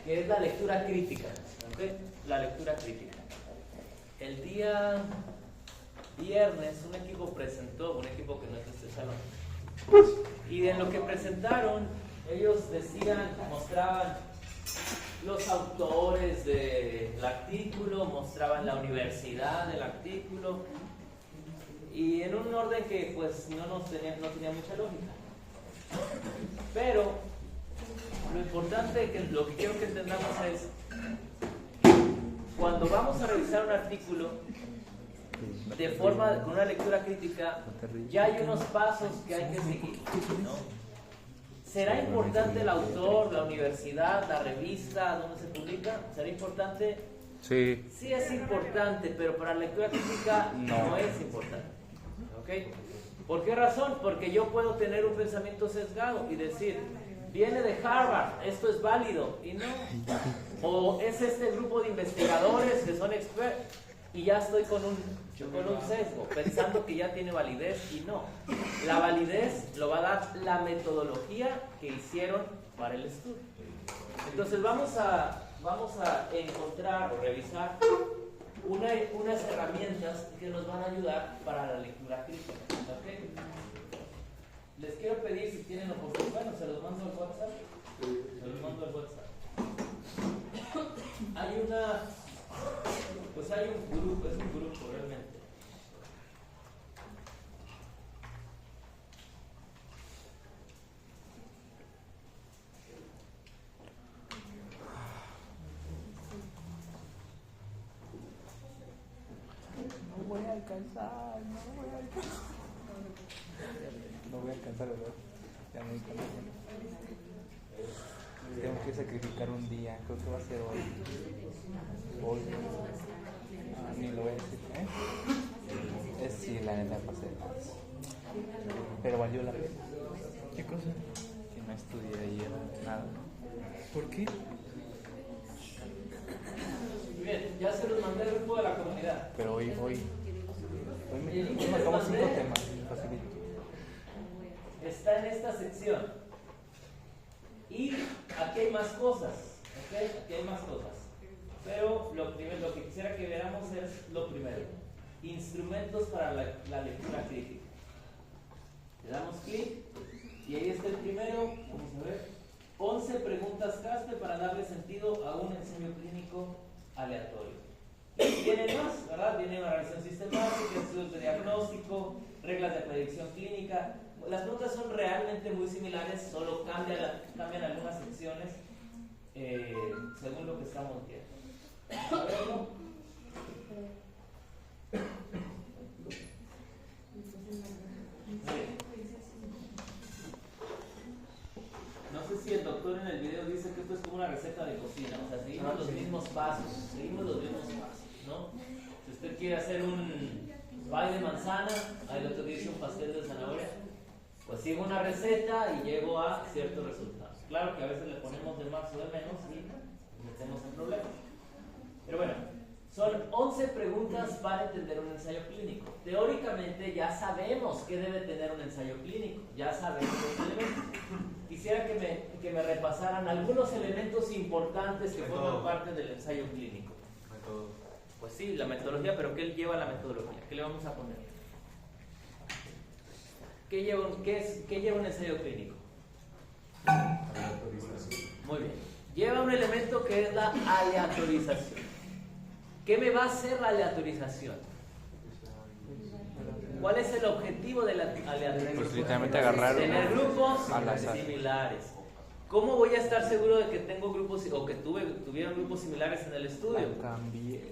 que es la lectura crítica. ¿Okay? La lectura crítica. El día viernes un equipo presentó, un equipo que no es de este salón, y en lo que presentaron, ellos decían, mostraban los autores del artículo, mostraban la universidad del artículo, y en un orden que pues no tenía mucha lógica. Pero lo importante, lo que quiero que entendamos es, cuando vamos a revisar un artículo con una lectura crítica, ya hay unos pasos que hay que seguir, ¿no? ¿Será importante el autor, la universidad, la revista donde se publica? ¿Será importante? Sí. Sí es importante, pero para la lectura crítica no es importante. ¿Okay? ¿Por qué razón? Porque yo puedo tener un pensamiento sesgado y decir, viene de Harvard, esto es válido, y no. O es este grupo de investigadores que son expertos, y ya estoy con un sesgo, pensando que ya tiene validez, y no. La validez lo va a dar la metodología que hicieron para el estudio. Entonces vamos a encontrar o revisar unas herramientas que nos van a ayudar para la lectura crítica. ¿Okay? Les quiero pedir, si tienen oportunidad, bueno, se los mando al WhatsApp. Se los mando al WhatsApp. Hay un grupo, es un grupo realmente. No voy a alcanzar. No voy a alcanzar, ¿verdad? Ya me di cuenta. Tengo que sacrificar un día, creo que va a ser hoy. Ni lo voy a decir, Es sí, la neta pasé. Pero valió la pena. ¿Qué cosa? Que no estudié ayer nada. ¿Por qué? Bien, ya se los mandé al grupo de la comunidad. Pero hoy me marcamos 5 temas, facilito. Está en esta sección. Y aquí hay más cosas. ¿Okay? Aquí hay más cosas. Pero lo que quisiera que veamos es lo primero. Instrumentos para la lectura crítica. Le damos clic y ahí está el primero. Vamos a ver. 11 preguntas CASPE para darle sentido a un ensayo clínico aleatorio. Y vienen más, ¿verdad? Viene una revisión sistemática, estudios de diagnóstico, reglas de predicción clínica. Las preguntas son realmente muy similares, solo cambian algunas secciones según lo que estamos viendo. A verlo. No sé si el doctor en el video dice que esto es como una receta de cocina, o sea, seguimos los mismos pasos, ¿no? Si usted quiere hacer un pie de manzana, el otro dice un pastel de zanahoria, pues sigo una receta y llego a ciertos resultados. Claro que a veces le ponemos de más o de menos y nos metemos en problemas. Pero bueno, son 11 preguntas para entender un ensayo clínico. Teóricamente ya sabemos qué debe tener un ensayo clínico, ya sabemos los elementos. Quisiera que me repasaran algunos elementos importantes que forman parte del ensayo clínico. Pues sí, la metodología, pero ¿qué lleva la metodología? ¿Qué le vamos a poner? ¿Qué lleva un ensayo clínico? Muy bien. Lleva un elemento que es la aleatorización. ¿Qué me va a hacer la aleatorización? ¿Cuál es el objetivo de la aleatorización? Pues literalmente agarrar tener grupos al similares. ¿Cómo voy a estar seguro de que tengo grupos o que tuvieron grupos similares en el estudio?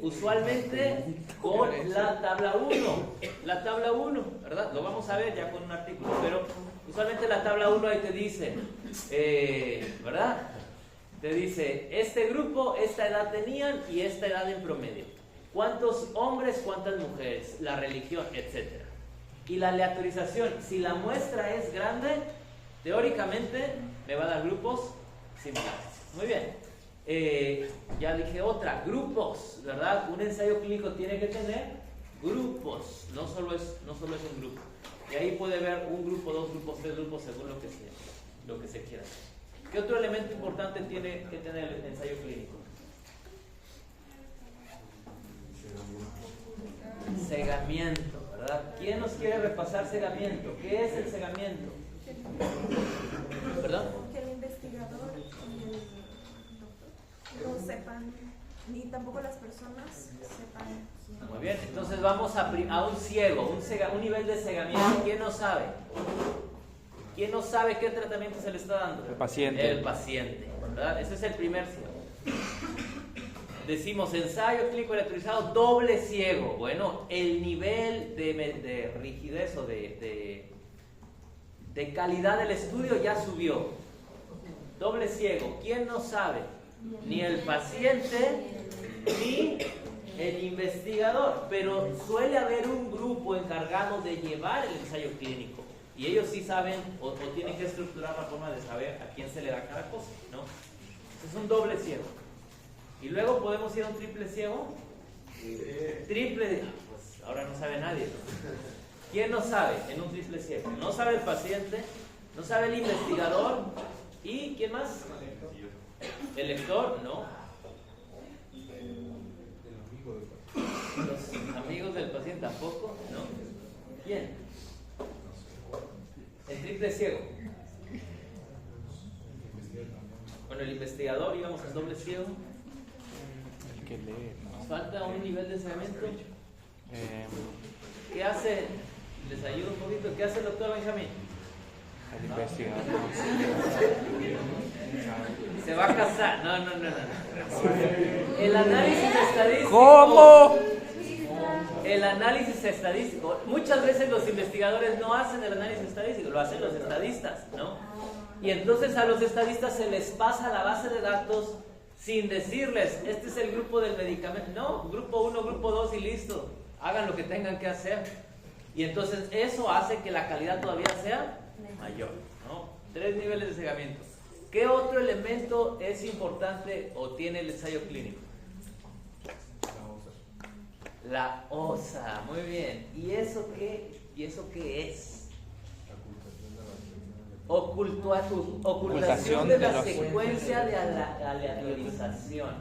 Usualmente con la tabla 1. La tabla 1, ¿verdad? Lo vamos a ver ya con un artículo, pero usualmente la tabla 1 ahí te dice, ¿verdad? Te dice, este grupo, esta edad tenían y esta edad en promedio. ¿Cuántos hombres, cuántas mujeres? La religión, etc. Y la aleatorización, si la muestra es grande, teóricamente me va a dar grupos similares. Muy bien. Ya dije otra, grupos, ¿verdad? Un ensayo clínico tiene que tener grupos, no solo es un grupo. Y ahí puede haber un grupo, dos grupos, tres grupos, según lo que se quiera hacer. ¿Qué otro elemento importante tiene que tener el ensayo clínico? Cegamiento, ¿verdad? ¿Quién nos quiere repasar cegamiento? ¿Qué es el cegamiento? ¿Perdón? Que el investigador y el doctor no sepan, ni tampoco las personas sepan. Muy bien, entonces vamos a un ciego, un nivel de cegamiento. ¿Quién no sabe? ¿Quién no sabe qué tratamiento se le está dando? El paciente. El paciente, ¿verdad? Ese es el primer ciego. Decimos ensayo clínico electrizado doble ciego. Bueno, el nivel de rigidez o de calidad del estudio ya subió. Doble ciego. ¿Quién no sabe? Ni el paciente ni el investigador. Pero suele haber un grupo encargado de llevar el ensayo clínico. Y ellos sí saben o tienen que estructurar la forma de saber a quién se le da cada cosa, ¿no? Es un doble ciego. Y luego podemos ir a un triple ciego. Triple, pues ahora no sabe nadie. ¿Quién no sabe en un triple ciego? No sabe el paciente, no sabe el investigador y ¿quién más? El lector, no. Los amigos del paciente tampoco, ¿no? ¿Quién? El triple ciego. Bueno, el investigador, íbamos al doble ciego. El que lee, Nos ¿no? falta un nivel de cegamiento. ¿Qué hace? Les ayudo un poquito. ¿Qué hace el doctor Benjamín? El investigador. Se va a casar. No. El análisis estadístico. ¿Cómo? El análisis estadístico. Muchas veces los investigadores no hacen el análisis estadístico, lo hacen los estadistas, ¿no? Y entonces a los estadistas se les pasa la base de datos sin decirles, este es el grupo del medicamento. No, grupo 1, grupo 2 y listo. Hagan lo que tengan que hacer. Y entonces eso hace que la calidad todavía sea mayor, ¿no? 3 niveles de cegamiento. ¿Qué otro elemento es importante o tiene el ensayo clínico? La OSA, muy bien. ¿Y eso qué es? Ocultación de la secuencia de aleatorización.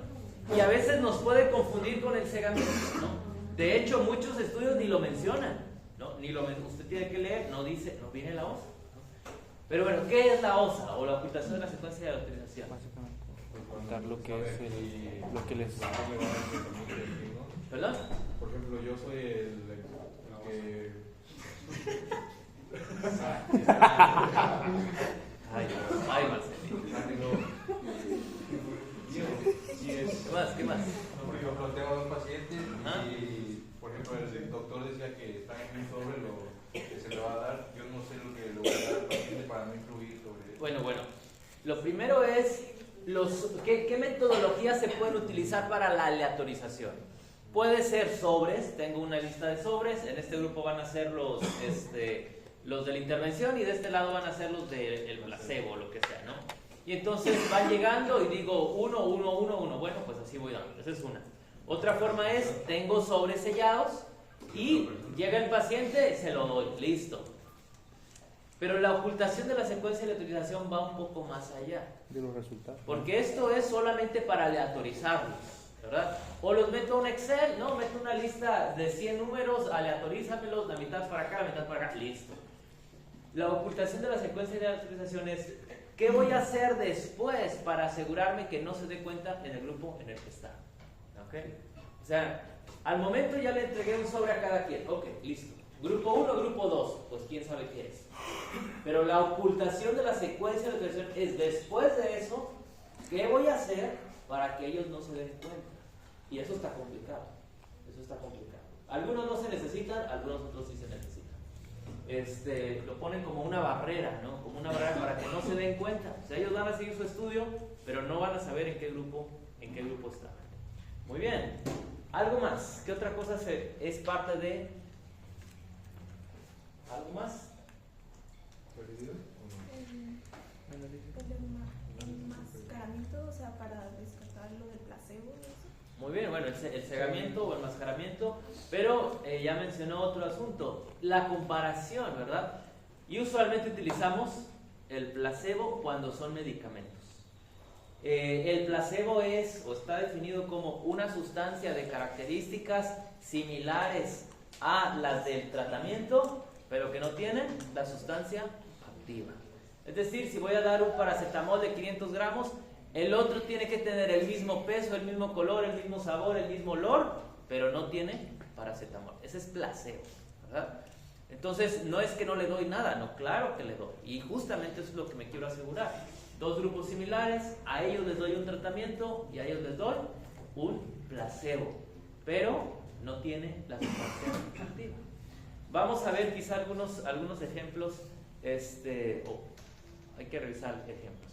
Y a veces nos puede confundir con el cegamiento, ¿no? De hecho, muchos estudios ni lo mencionan, ¿no? Usted tiene que leer, no viene la OSA, ¿no? Pero bueno, ¿qué es la OSA o la ocultación de la secuencia de aleatorización? Básicamente, contar lo que es lo que les... ¿Perdón? Por ejemplo, yo soy el que... Ay, Marcelino. ¿Qué más? Por ejemplo, tengo 2 pacientes ¿Ah? y, por ejemplo, el doctor decía que está en un sobre lo que se le va a dar. Yo no sé lo que le voy a dar al paciente para no influir sobre eso. Bueno. Lo primero es, ¿qué metodologías se pueden utilizar para la aleatorización? Puede ser sobres, tengo una lista de sobres, en este grupo van a ser los de la intervención y de este lado van a ser los del placebo o lo que sea, ¿no? Y entonces van llegando y digo 1, 1, 1, 1, bueno, pues así voy dando, esa es una. Otra forma es, tengo sobres sellados y llega el paciente, se lo doy, listo. Pero la ocultación de la secuencia de aleatorización va un poco más allá. De los resultados. Porque esto es solamente para aleatorizarlos, ¿verdad? O los meto a un Excel, ¿no? Meto una lista de 100 números, aleatorízamelos, la mitad para acá, la mitad para acá, listo. La ocultación de la secuencia de aleatorización es, ¿qué voy a hacer después para asegurarme que no se dé cuenta en el grupo en el que está? ¿Ok? O sea, al momento ya le entregué un sobre a cada quien, ok, listo. Grupo 1, grupo 2, pues quién sabe qué es. Pero la ocultación de la secuencia de aleatorización es después de eso, ¿qué voy a hacer para que ellos no se den cuenta? Y eso está complicado. Algunos no se necesitan, algunos otros sí se necesitan. Lo ponen como una barrera, ¿no? Como una barrera para que no se den cuenta. O sea, ellos van a seguir su estudio, pero no van a saber en qué grupo están. Muy bien. ¿Algo más? ¿Qué otra cosa es parte de? ¿Algo más? El enmascaramiento, o sea, para descartar lo del placebo y eso. Muy bien, bueno, el cegamiento o el enmascaramiento, pero ya mencionó otro asunto, la comparación, ¿verdad? Y usualmente utilizamos el placebo cuando son medicamentos. El placebo es o está definido como una sustancia de características similares a las del tratamiento, pero que no tienen la sustancia activa. Es decir, si voy a dar un paracetamol de 500 gramos, el otro tiene que tener el mismo peso, el mismo color, el mismo sabor, el mismo olor, pero no tiene paracetamol. Ese es placebo, ¿verdad? Entonces, no es que no le doy nada, no, claro que le doy. Y justamente eso es lo que me quiero asegurar. Dos grupos similares, a ellos les doy un tratamiento y a ellos les doy un placebo, pero no tiene la sustancia activa. Vamos a ver quizá algunos ejemplos, hay que revisar ejemplos.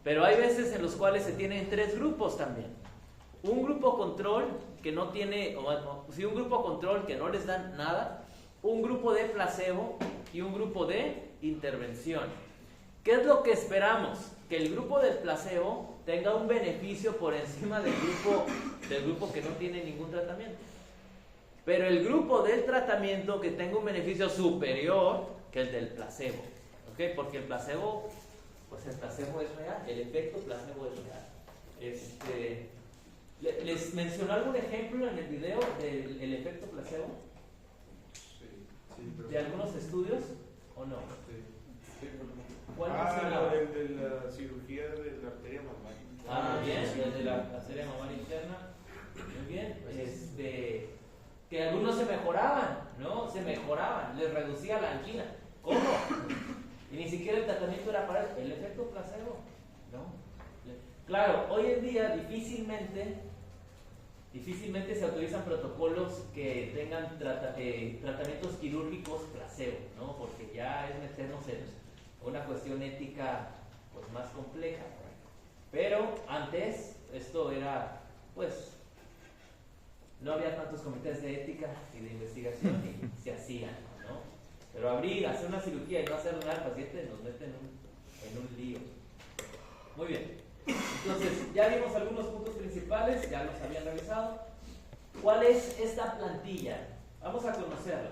Pero hay veces en los cuales se tienen tres grupos también. Un grupo control que no tiene, un grupo control que no les dan nada, un grupo de placebo y un grupo de intervención. ¿Qué es lo que esperamos? Que el grupo del placebo tenga un beneficio por encima del grupo que no tiene ningún tratamiento. Pero el grupo del tratamiento que tenga un beneficio superior que el del placebo. ¿Ok? Porque el placebo, pues el placebo es real, el efecto placebo es real. ¿Les mencionó algún ejemplo en el video del efecto placebo? Sí, ¿De algunos estudios o no? Sí. ¿Cuál el de la cirugía de la arteria mamaria. Muy bien, el de la arteria mamaria interna. Muy bien. Que algunos se mejoraban, ¿no? Se mejoraban, les reducía la angina. ¿Cómo? Y ni siquiera el tratamiento era para eso. El efecto placebo, ¿no? Claro, hoy en día difícilmente se autorizan protocolos que tengan tratamientos quirúrgicos placebo, ¿no? Porque ya es meternos en una cuestión ética pues más compleja. Pero antes esto era, pues, no había tantos comités de ética y de investigación y se hacían, ¿no? Pero hacer una cirugía y no hacer nada al paciente nos mete en un lío. Muy bien. Entonces, ya vimos algunos puntos principales, ya los habían revisado. ¿Cuál es esta plantilla? Vamos a conocerla.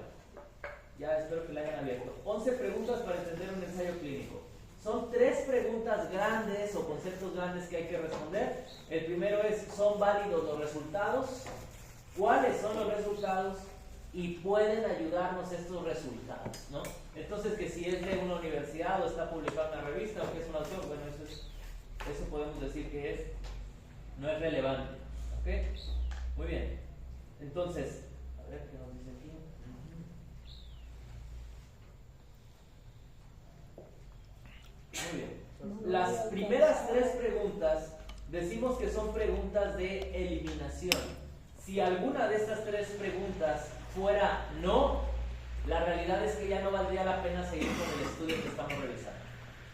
Ya espero que la hayan abierto. 11 preguntas para entender un ensayo clínico. Son 3 preguntas grandes o conceptos grandes que hay que responder. El primero es, ¿son válidos los resultados? ¿Cuáles son los resultados? Y pueden ayudarnos estos resultados, ¿no? Entonces, que si es de una universidad o está publicado en una revista o que es un autor, bueno, eso podemos decir que no es relevante. ¿Ok? Muy bien. Entonces, a ver qué nos dice aquí. Muy bien. Las primeras 3 preguntas decimos que son preguntas de eliminación. Si alguna de estas 3 preguntas fuera no, la realidad es que ya no valdría la pena seguir con el estudio que estamos realizando.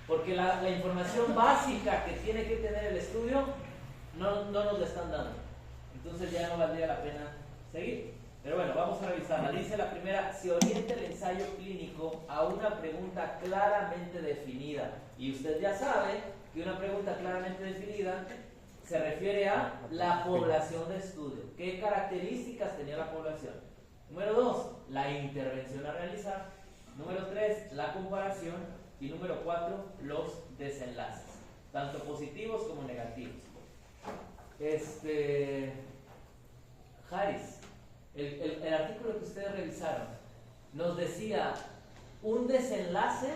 Porque la información básica que tiene que tener el estudio no nos la están dando. Entonces ya no valdría la pena seguir. Pero bueno, vamos a revisarla. Dice la primera, se orienta el ensayo clínico a una pregunta claramente definida. Y usted ya sabe que una pregunta claramente definida se refiere a la población de estudio. ¿Qué características tenía la población? Número 2, la intervención a realizar. Número 3, la comparación. Y número 4, los desenlaces, tanto positivos como negativos. Harris, el artículo que ustedes revisaron nos decía un desenlace,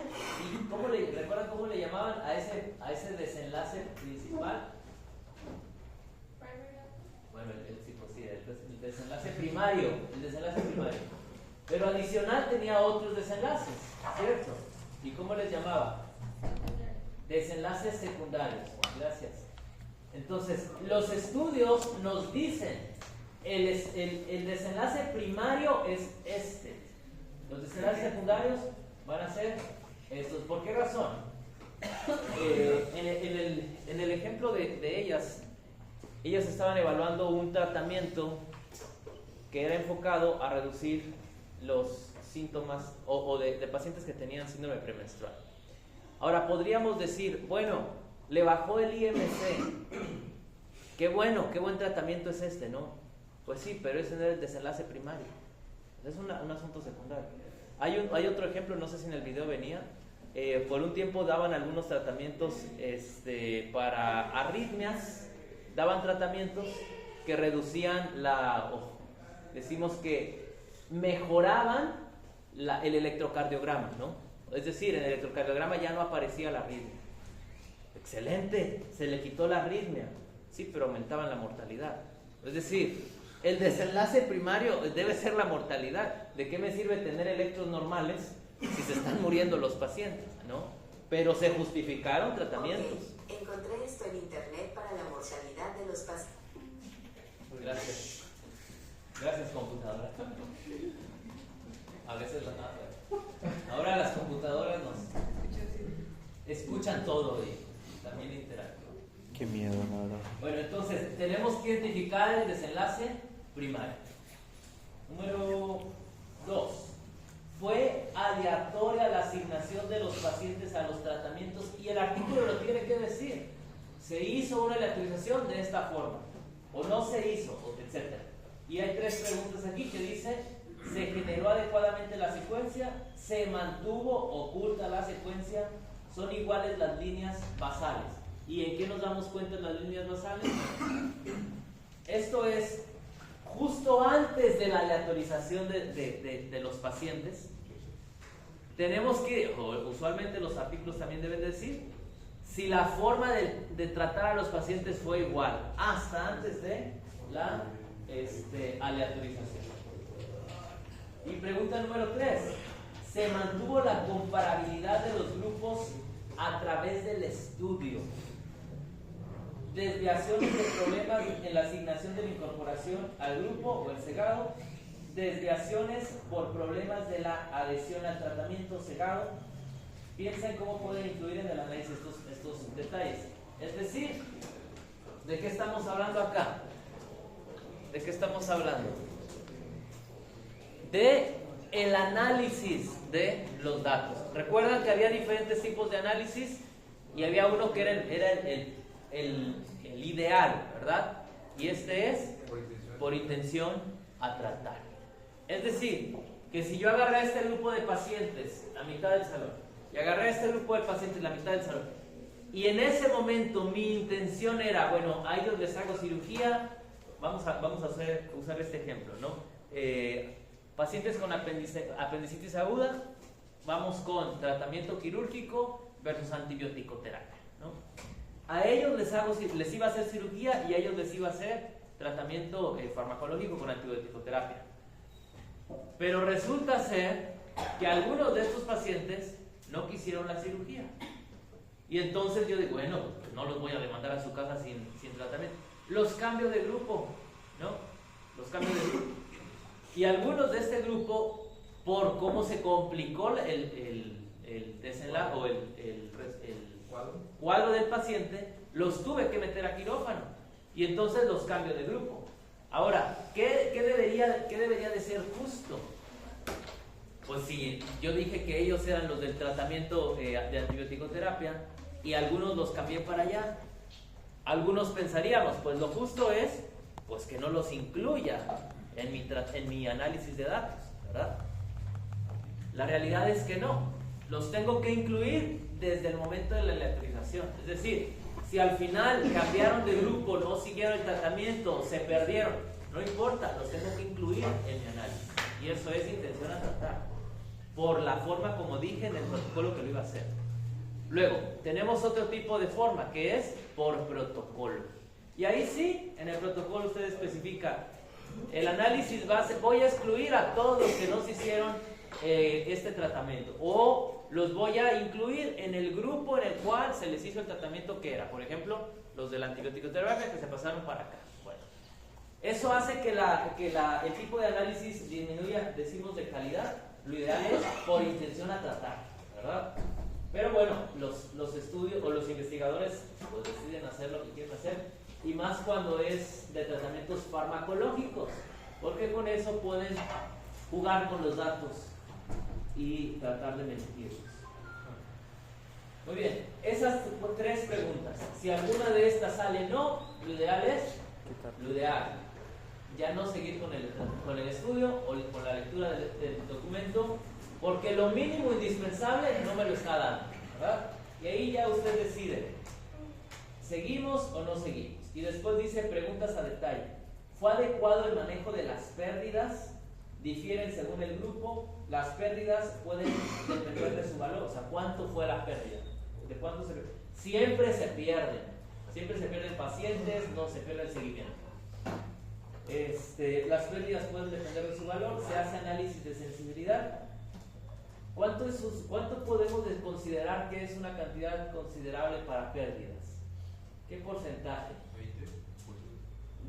y ¿recuerdan cómo le llamaban a ese desenlace principal? Bueno, el desenlace primario, pero adicional tenía otros desenlaces, ¿cierto? ¿Y cómo les llamaba? Desenlaces secundarios. Gracias. Entonces, los estudios nos dicen el desenlace primario es este. Los desenlaces secundarios van a ser estos. ¿Por qué razón? En el ejemplo de ellas estaban evaluando un tratamiento que era enfocado a reducir los síntomas o de pacientes que tenían síndrome premenstrual. Ahora podríamos decir, bueno, le bajó el IMC, qué bueno, qué buen tratamiento es este, ¿no? Pues sí, pero ese no es el desenlace primario, es un asunto secundario. Hay otro ejemplo, no sé si en el video venía, por un tiempo daban algunos tratamientos para arritmias, daban tratamientos que reducían decimos que mejoraban el electrocardiograma, ¿no? Es decir, en el electrocardiograma ya no aparecía la arritmia. Excelente, se le quitó la arritmia, sí, pero aumentaban la mortalidad. Es decir, el desenlace primario debe ser la mortalidad. ¿De qué me sirve tener electros normales si se están muriendo los pacientes, ¿no? Pero se justificaron tratamientos. Okay. Encontré esto en internet para la mortalidad de los pacientes. Gracias. Gracias, computadora. A veces ahora las computadoras nos escuchan todo y también interactúan. Qué miedo, la verdad. Bueno, entonces tenemos que identificar el desenlace primario. Número 2. Fue aleatoria la asignación de los pacientes a los tratamientos y el artículo lo tiene que decir. Se hizo una aleatorización de esta forma o no se hizo, etc. Y hay 3 preguntas aquí que dice: ¿se generó adecuadamente la secuencia? ¿Se mantuvo oculta la secuencia? ¿Son iguales las líneas basales? ¿Y en qué nos damos cuenta de las líneas basales? Esto es justo antes de la aleatorización de los pacientes. Tenemos que, usualmente los artículos también deben decir, si la forma de tratar a los pacientes fue igual hasta antes de la aleatorización. Y pregunta número 3. ¿Se mantuvo la comparabilidad de los grupos a través del estudio? Desviaciones de problemas en la asignación de la incorporación al grupo o el cegado, desviaciones por problemas de la adhesión al tratamiento cegado. Piensa en cómo pueden incluir en el análisis estos detalles. Es decir, ¿de qué estamos hablando acá? ¿De qué estamos hablando? De el análisis de los datos. Recuerdan que había diferentes tipos de análisis y había uno que era el ideal, ¿verdad? Y este es por intención a tratar. Es decir, que si yo agarré a este grupo de pacientes, la mitad del salón, y agarré a este grupo de pacientes, la mitad del salón, y en ese momento mi intención era, bueno, a ellos les hago cirugía, vamos a usar este ejemplo, ¿no? Pacientes con apendicitis aguda, vamos con tratamiento quirúrgico versus antibiótico-terapia, ¿no? A ellos les iba a hacer cirugía y a ellos les iba a hacer tratamiento farmacológico con antibiótico-terapia. Pero resulta ser que algunos de estos pacientes no quisieron la cirugía. Y entonces yo digo, bueno, pues no los voy a demandar a su casa sin tratamiento. Los cambio de grupo, ¿no? Los cambio de grupo. Y algunos de este grupo, por cómo se complicó el desenlace o el cuadro del paciente, los tuve que meter a quirófano. Y entonces los cambio de grupo. Ahora, ¿qué debería de ser justo? Pues si yo dije que ellos eran los del tratamiento de antibiótico-terapia y algunos los cambié para allá, algunos pensaríamos, pues lo justo es pues que no los incluya en mi análisis de datos, ¿verdad? La realidad es que no, los tengo que incluir desde el momento de la aleatorización. Es decir, si al final cambiaron de grupo, no siguieron el tratamiento, se perdieron, no importa, los tengo que incluir en mi análisis. Y eso es intención a tratar, por la forma como dije en el protocolo que lo iba a hacer. Luego, tenemos otro tipo de forma, que es por protocolo. Y ahí sí, en el protocolo usted especifica el análisis base, voy a excluir a todos los que no se hicieron este tratamiento, o los voy a incluir en el grupo en el cual se les hizo el tratamiento que era, por ejemplo, los de la antibiótico-terapia que se pasaron para acá. Bueno, eso hace que el tipo de análisis disminuya, decimos, de calidad. Lo ideal es por intención a tratar, ¿verdad? Pero bueno, los estudios o los investigadores pues deciden hacer lo que quieren hacer, y más cuando es de tratamientos farmacológicos, porque con eso pueden jugar con los datos y tratar de mentirlos. Muy bien, esas 3 preguntas. Si alguna de estas sale no, lo ideal es ya no seguir con el estudio o con la lectura del documento, porque lo mínimo indispensable no me lo está dando. ¿verdad? Y ahí ya usted decide, ¿seguimos o no seguimos? Y después dice preguntas a detalle. ¿Fue adecuado el manejo de las pérdidas? Difieren según el grupo. Las pérdidas pueden depender de su valor. O sea, ¿cuánto fue la pérdida? ¿De cuánto se pierde? Siempre se pierden. Siempre se pierden pacientes, no se pierde el seguimiento. Las pérdidas pueden depender de su valor. Se hace análisis de sensibilidad. ¿Cuánto podemos considerar que es una cantidad considerable para pérdidas? ¿Qué porcentaje? 20%.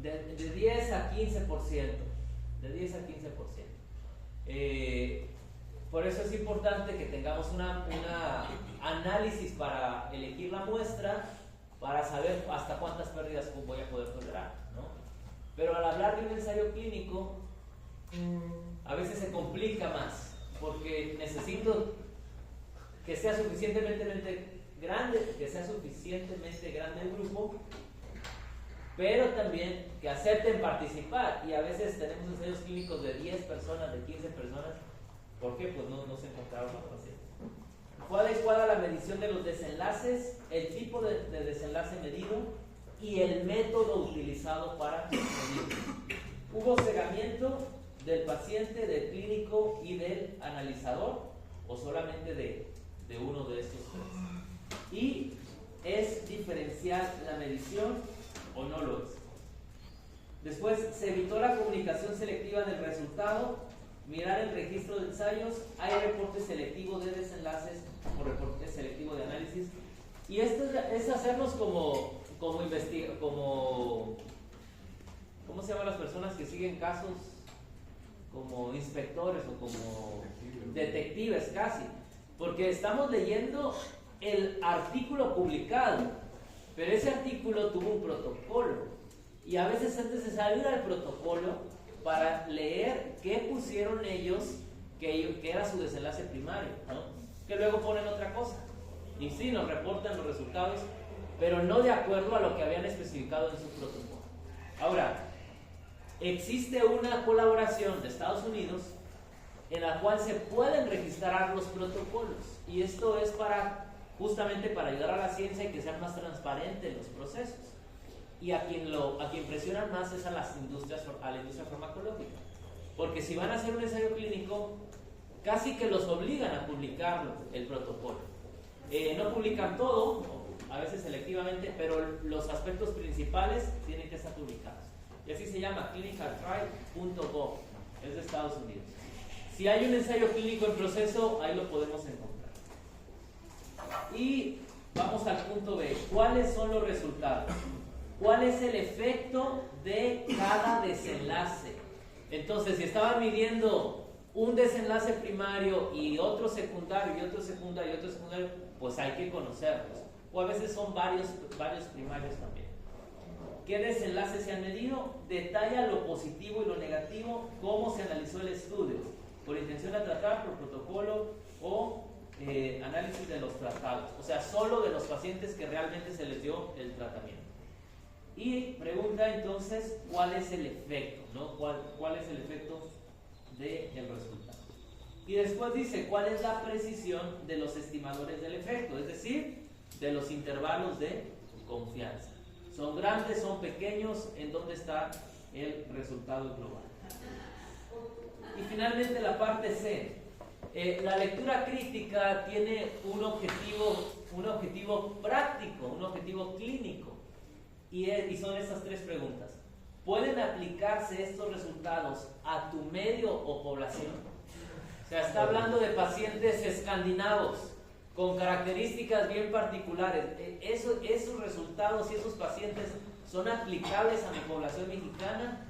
De 10 a 15%. De 10 a 15%. Por eso es importante que tengamos una análisis para elegir la muestra, para saber hasta cuántas pérdidas voy a poder tolerar, ¿no? Pero al hablar de un ensayo clínico, a veces se complica más, porque necesito que sea suficientemente grande el grupo, pero también que acepten participar. Y a veces tenemos ensayos clínicos de 10 personas, de 15 personas. ¿Por qué? Pues no se encontraron los pacientes. ¿Fue adecuada la medición de los desenlaces, el tipo de desenlace medido y el método utilizado para medirlo? ¿Hubo cegamiento del paciente, del clínico y del analizador, o solamente de uno de estos tres? ¿Y es diferencial la medición o no lo es? Después, se evitó la comunicación selectiva del resultado, mirar el registro de ensayos, hay reporte selectivo de desenlaces o reporte selectivo de análisis. Y esto es hacernos como ¿cómo se llaman las personas que siguen casos? Como inspectores o como detectives casi, porque estamos leyendo el artículo publicado, pero ese artículo tuvo un protocolo y a veces es necesario ir al protocolo para leer qué pusieron ellos que era su desenlace primario, ¿no? Que luego ponen otra cosa y sí nos reportan los resultados, pero no de acuerdo a lo que habían especificado en su protocolo. Ahora, existe una colaboración de Estados Unidos en la cual se pueden registrar los protocolos, y esto es justamente para ayudar a la ciencia y que sean más transparentes los procesos. Y a quien presionan más es a la industria farmacológica, porque si van a hacer un ensayo clínico casi que los obligan a publicar el protocolo. No publican todo, a veces selectivamente, pero los aspectos principales tienen que estar publicados. Y así se llama clinicaltrial.gov, es de Estados Unidos. Si hay un ensayo clínico en proceso, ahí lo podemos encontrar. Y vamos al punto B. ¿Cuáles son los resultados? ¿Cuál es el efecto de cada desenlace? Entonces, si estaban midiendo un desenlace primario y otro secundario, y otro secundario, y otro secundario, pues hay que conocerlos. O a veces son varios primarios también. ¿Qué desenlaces se han medido? Detalla lo positivo y lo negativo, cómo se analizó el estudio, por intención a tratar, por protocolo o análisis de los tratados. O sea, solo de los pacientes que realmente se les dio el tratamiento. Y pregunta entonces, ¿cuál es el efecto? ¿No? ¿Cuál es el efecto del resultado? Y después dice, ¿cuál es la precisión de los estimadores del efecto? Es decir, de los intervalos de confianza. ¿Son grandes, son pequeños? ¿En dónde está el resultado global? Y finalmente la parte C. La lectura crítica tiene un objetivo práctico, un objetivo clínico. Y son esas tres preguntas. ¿Pueden aplicarse estos resultados a tu medio o población? O sea, está hablando de pacientes escandinavos con características bien particulares. ¿Esos resultados y esos pacientes son aplicables a mi población mexicana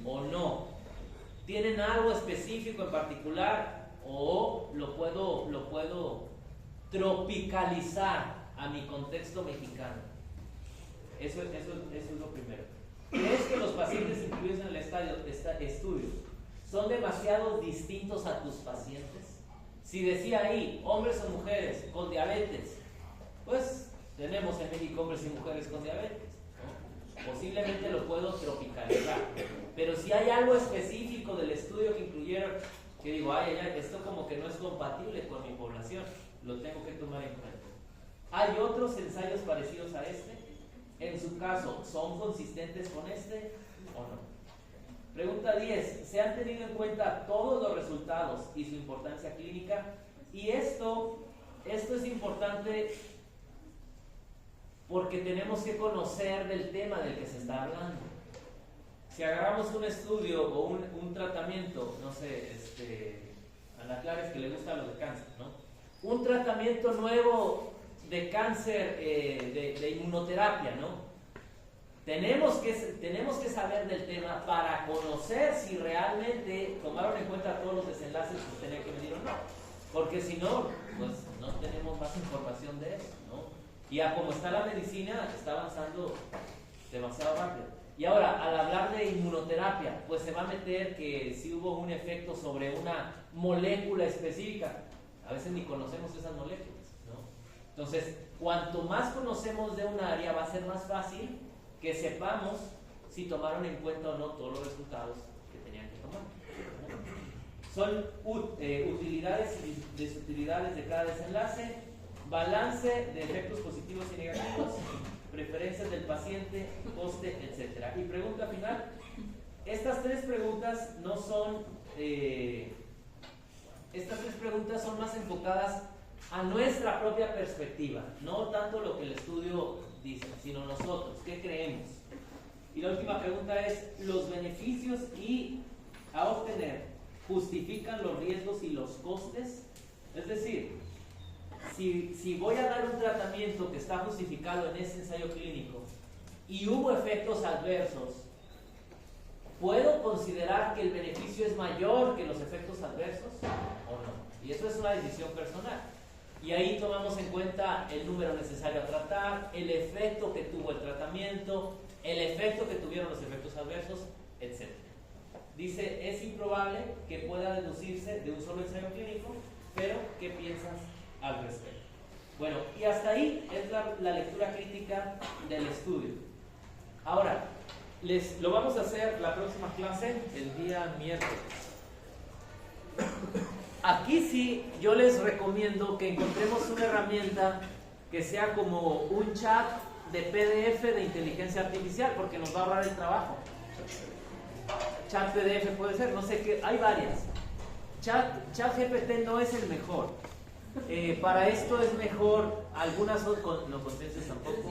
o no? ¿Tienen algo específico en particular o lo puedo tropicalizar a mi contexto mexicano? Eso es lo primero. ¿Crees que los pacientes incluidos en el estudio son demasiado distintos a tus pacientes? Si decía ahí, hombres o mujeres con diabetes, pues tenemos en México hombres y mujeres con diabetes, ¿no? Posiblemente lo puedo tropicalizar. Pero si hay algo específico del estudio que incluyeron, que digo, esto como que no es compatible con mi población, lo tengo que tomar en cuenta. ¿Hay otros ensayos parecidos a este? En su caso, ¿son consistentes con este o no? Pregunta 10. ¿Se han tenido en cuenta todos los resultados y su importancia clínica? Y esto es importante porque tenemos que conocer del tema del que se está hablando. Si agarramos un estudio o un tratamiento, no sé, Ana Clara es que le gusta lo de cáncer, ¿no? Un tratamiento nuevo de cáncer, de inmunoterapia, ¿no? Tenemos que saber del tema para conocer si realmente tomaron en cuenta todos los desenlaces que tenían que medir o no. Porque si no, pues no tenemos más información de eso, ¿no? Y a como está la medicina, está avanzando demasiado rápido. Y ahora, al hablar de inmunoterapia, pues se va a meter que si hubo un efecto sobre una molécula específica. A veces ni conocemos esas moléculas, ¿no? Entonces, cuanto más conocemos de un área, va a ser más fácil que sepamos si tomaron en cuenta o no todos los resultados que tenían que tomar. Son utilidades y desutilidades de cada desenlace, balance de efectos positivos y negativos, preferencias del paciente, coste, etc. Y pregunta final. Estas tres preguntas no son... estas tres preguntas son más enfocadas a nuestra propia perspectiva, no tanto lo que el estudio dice, sino nosotros, ¿qué creemos? Y la última pregunta es, ¿los beneficios a obtener justifican los riesgos y los costes? Es decir, si voy a dar un tratamiento que está justificado en ese ensayo clínico y hubo efectos adversos, ¿puedo considerar que el beneficio es mayor que los efectos adversos o no? Y eso es una decisión personal. Y ahí tomamos en cuenta el número necesario a tratar, el efecto que tuvo el tratamiento, el efecto que tuvieron los efectos adversos, etc. Dice, es improbable que pueda deducirse de un solo ensayo clínico, pero ¿qué piensas al respecto? Bueno, y hasta ahí es la lectura crítica del estudio. Ahora, lo vamos a hacer la próxima clase, el día miércoles. Aquí sí, yo les recomiendo que encontremos una herramienta que sea como un chat de PDF de inteligencia artificial, porque nos va a ahorrar el trabajo. Chat PDF puede ser, no sé qué, hay varias. Chat GPT no es el mejor. Para esto es mejor, algunas no contestes tampoco.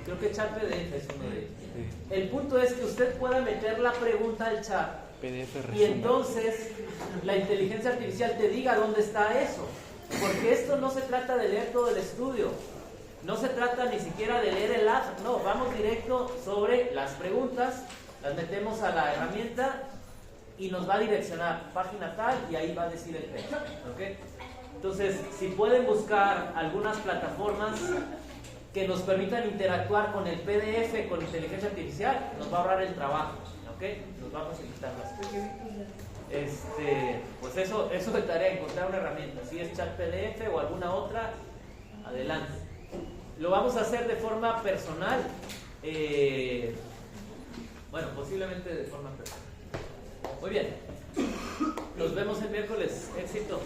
Creo que Chat PDF es uno de ellos. El punto es que usted pueda meter la pregunta al chat y entonces la inteligencia artificial te diga dónde está eso. Porque esto no se trata de leer todo el estudio, no se trata ni siquiera de leer el abstract, no, vamos directo sobre las preguntas, las metemos a la herramienta y nos va a direccionar página tal y ahí va a decir el texto, ¿okay? Entonces, si pueden buscar algunas plataformas que nos permitan interactuar con el PDF, con inteligencia artificial, nos va a ahorrar el trabajo, ¿ok? Nos va a facilitar las cosas. Pues eso de tarea, encontrar una herramienta, si es chat PDF o alguna otra, adelante. Lo vamos a hacer de forma personal, bueno, posiblemente de forma personal. Muy bien, nos vemos el miércoles, éxito.